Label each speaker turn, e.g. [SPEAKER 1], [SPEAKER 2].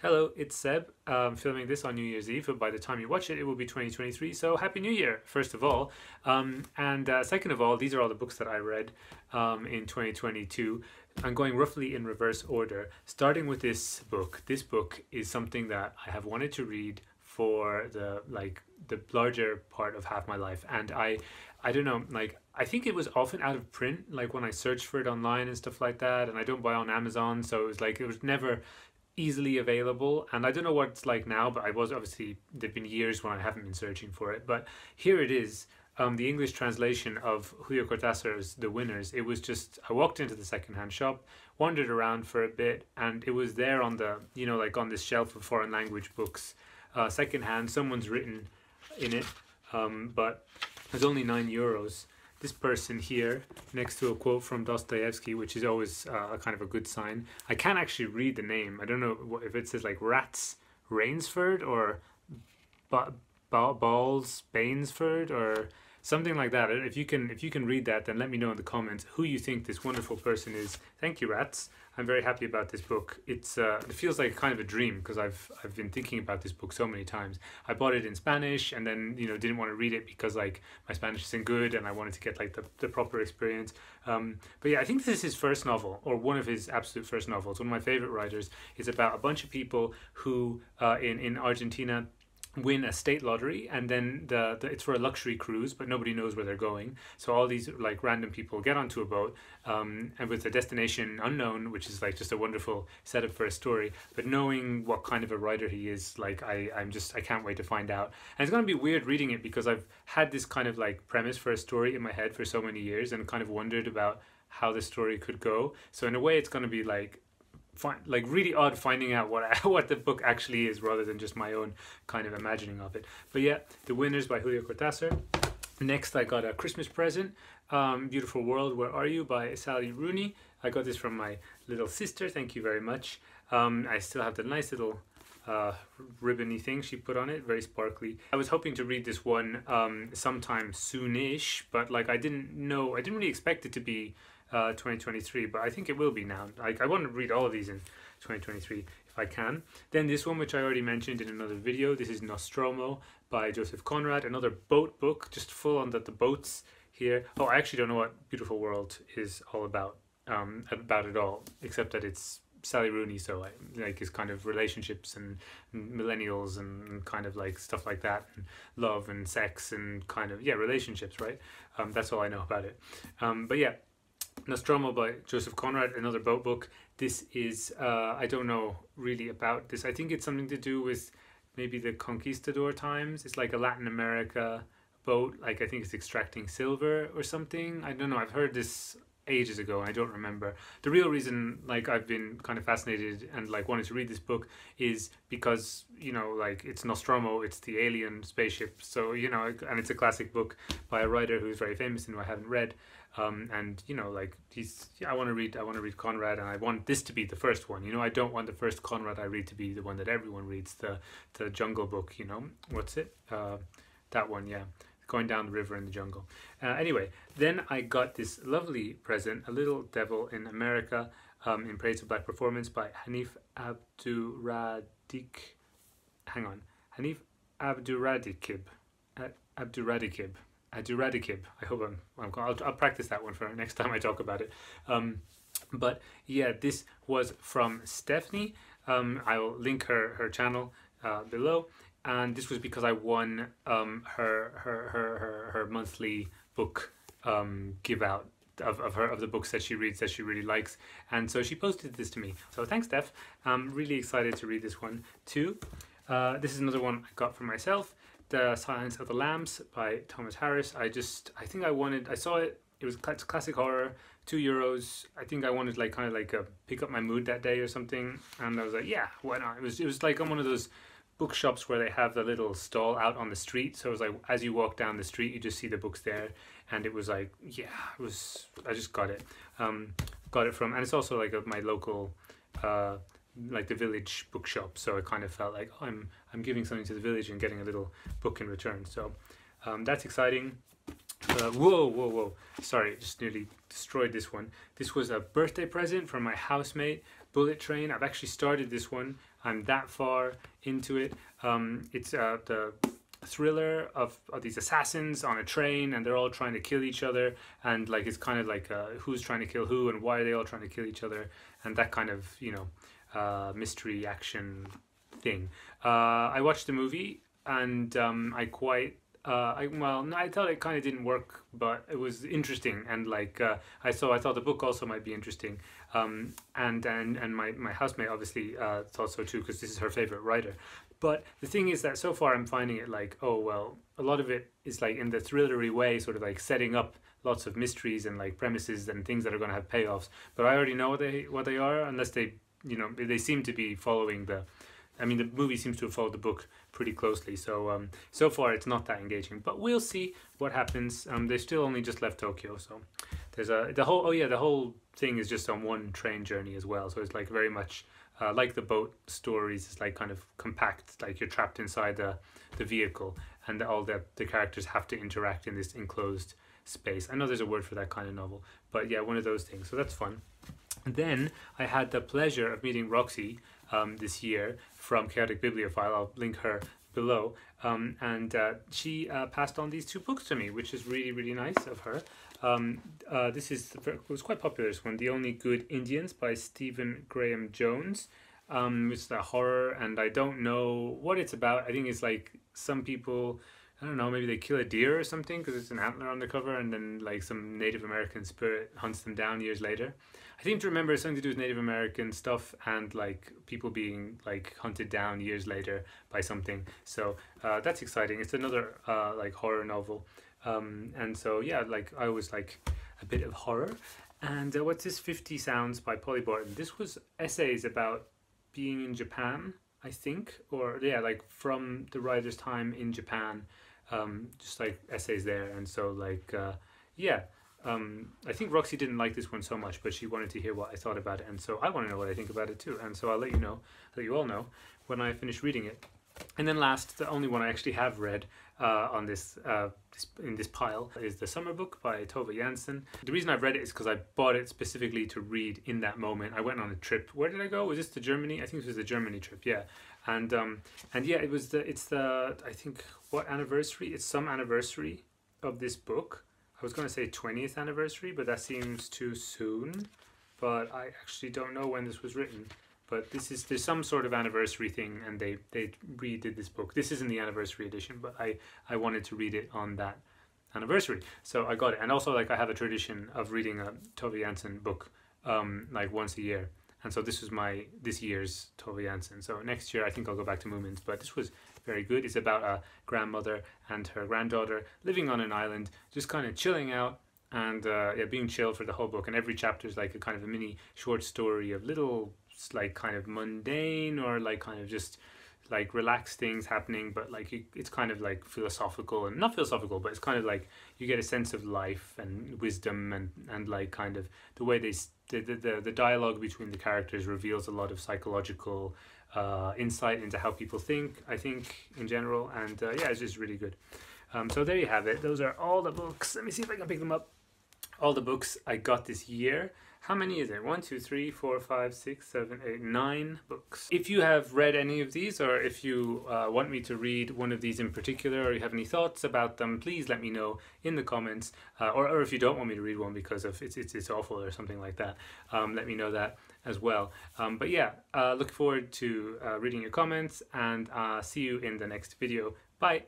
[SPEAKER 1] Hello, it's Seb. I'm filming this on New Year's Eve, but by the time you watch it, it will be 2023. So Happy New Year, first of all. And second of all, these are all the books that I read in 2022. I'm going roughly in reverse order, starting with this book. This book is something that I have wanted to read for the larger part of half my life, and I don't know, like I think it was often out of print, like when I searched for it online and stuff like that, and I don't buy on Amazon, so it was never easily available. And I don't know what it's like now, but I was obviously, there've been years when I haven't been searching for it, but here it is. The English translation of Julio Cortázar's The Winners. It was just, I walked into the secondhand shop, wandered around for a bit, and it was there on the, like on this shelf of foreign language books, secondhand. Someone's written in it, but it's only €9. This person here, next to a quote from Dostoevsky, which is always a kind of a good sign. I can't actually read the name. I don't know if it says like Rats Rainsford or Balls Bainsford or something like that. If you can read that, then let me know in the comments who you think this wonderful person is. Thank you, Rats. I'm very happy about this book. It feels like kind of a dream because I've been thinking about this book so many times. I bought it in Spanish and then didn't want to read it because like my Spanish isn't good and I wanted to get like the proper experience. But yeah, I think this is his first novel, or one of his absolute first novels. One of my favorite writers. It's about a bunch of people who in Argentina win a state lottery, and then it's for a luxury cruise, but nobody knows where they're going. So all these like random people get onto a boat, and with a destination unknown, which is like just a wonderful setup for a story. But knowing what kind of a writer he is, like I can't wait to find out. And it's gonna be weird reading it because I've had this kind of like premise for a story in my head for so many years, and kind of wondered about how the story could go. So in a way, it's gonna be like really odd finding out what the book actually is rather than just my own kind of imagining of it. But yeah, The Winners by Julio Cortázar. Next, I got a Christmas present, Beautiful World, Where Are You by Sally Rooney. I got this from my little sister. Thank you very much. I still have the nice little ribbony thing she put on it, very sparkly. I was hoping to read this one sometime soonish, but like I didn't really expect it to be 2023, but I think it will be now. I want to read all of these in 2023 if I can. Then this one, which I already mentioned in another video, this is Nostromo by Joseph Conrad, another boat book, just full on the boats here. Oh, I actually don't know what Beautiful World is all about it all, except that it's Sally Rooney, so like his kind of relationships and millennials and kind of like stuff like that, and love and sex and kind of relationships, right? That's all I know about it. But yeah, Nostromo by Joseph Conrad, another boat book. This is, I don't know really about this. I think it's something to do with maybe the conquistador times. It's like a Latin America boat, like I think it's extracting silver or something. I don't know, I've heard this ages ago and I don't remember. The real reason like I've been kind of fascinated and like wanted to read this book is because like it's Nostromo, it's the alien spaceship, so and it's a classic book by a writer who's very famous and who I haven't read, and like I want to read Conrad, and I want this to be the first one. I don't want the first Conrad I read to be the one that everyone reads, the Jungle Book, what's it, that one, yeah, going down the river in the jungle. Anyway, then I got this lovely present, A Little Devil in America, in Praise of Black Performance by Hanif Abdurrahman. Hanif Abdurradikib. Abdurradikib. I hope I'll practice that one for next time I talk about it. But yeah, this was from Stephanie. I'll link her channel below. And this was because I won her monthly book give out of the books that she reads that she really likes, and so she posted this to me. So thanks, Steph. I'm really excited to read this one too. This is another one I got for myself, The Silence of the Lambs by Thomas Harris. I saw it. It was classic horror, €2. I think I wanted like kind of like a pick up my mood that day or something, and I was like, yeah, why not? It was like on one of those bookshops where they have the little stall out on the street, so it was like as you walk down the street you just see the books there, and it was like, yeah, I just got it from, and it's also like my local like the village bookshop, so it kind of felt like, oh, I'm giving something to the village and getting a little book in return, so that's exciting. Whoa, sorry, just nearly destroyed this one. This was a birthday present from my housemate, Bullet Train. I've actually started this one. I'm that far into it. It's the thriller of these assassins on a train, and they're all trying to kill each other, and like it's kind of like who's trying to kill who and why are they all trying to kill each other, and that kind of, you know, mystery action thing. I watched the movie, and I quite well, no, I thought it kind of didn't work, but it was interesting, and like I thought the book also might be interesting, and my housemate obviously thought so too, because this is her favorite writer. But the thing is that so far I'm finding it like, oh well, a lot of it is like in the thrillery way, sort of like setting up lots of mysteries and like premises and things that are going to have payoffs. But I already know what they are, unless they, you know, they seem to be following the. I mean, the movie seems to have followed the book pretty closely, so so far it's not that engaging. But we'll see what happens. They've still only just left Tokyo, so there's the whole thing is just on one train journey as well. So it's like very much like the boat stories. It's like kind of compact, like you're trapped inside the vehicle, and all the characters have to interact in this enclosed space. I know there's a word for that kind of novel, but yeah, one of those things. So that's fun. And then I had the pleasure of meeting Roxy this year from Chaotic Bibliophile. I'll link her below. And she passed on these two books to me, which is really, really nice of her. This it was quite popular, this one, The Only Good Indians by Stephen Graham Jones. It's a horror, and I don't know what it's about. I think it's like some people, I don't know, maybe they kill a deer or something because it's an antler on the cover, and then like some Native American spirit hunts them down years later. I seem to remember something to do with Native American stuff and like people being like hunted down years later by something. So that's exciting. It's another like horror novel. And so yeah, like I always like a bit of horror. And what's this, 50 Sounds by Polly Barton? This was essays about being in Japan, I think, or yeah, like from the writer's time in Japan, just like essays there. And so like yeah, I think Roxy didn't like this one so much, but she wanted to hear what I thought about it, and so I want to know what I think about it too. And so I'll let you all know when I finish reading it. And then last, the only one I actually have read on this in this pile is The Summer Book by Tove Jansson. The reason I've read it is because I bought it specifically to read in that moment. I went on a trip. Where did I go? Was this to Germany? I think this was the Germany trip. Yeah, and yeah, it's the I think what anniversary? It's some anniversary of this book. I was going to say 20th anniversary, but that seems too soon. But I actually don't know when this was written. But there's some sort of anniversary thing, and they redid this book. This isn't the anniversary edition, but I wanted to read it on that anniversary, so I got it. And also, like, I have a tradition of reading a Tove Jansson book like once a year, and so this was this year's Tove Jansson. So next year I think I'll go back to Moomins, but this was very good. It's about a grandmother and her granddaughter living on an island, just kind of chilling out and yeah, being chilled for the whole book. And every chapter is like a kind of a mini short story of little like kind of mundane or like kind of just like relaxed things happening, but like it's kind of like philosophical, and not philosophical, but it's kind of like you get a sense of life and wisdom, and like kind of the way the dialogue between the characters reveals a lot of psychological insight into how people think, I think, in general. And yeah, it's just really good. So there you have it. Those are all the books. Let me see if I can pick them up. All the books I got this year. How many is it? 1, 2, 3, 4, 5, 6, 7, 8, 9 books. If you have read any of these, or if you want me to read one of these in particular, or you have any thoughts about them, please let me know in the comments. Or if you don't want me to read one because of it's awful or something like that, let me know that as well. But yeah, look forward to reading your comments, and see you in the next video. Bye.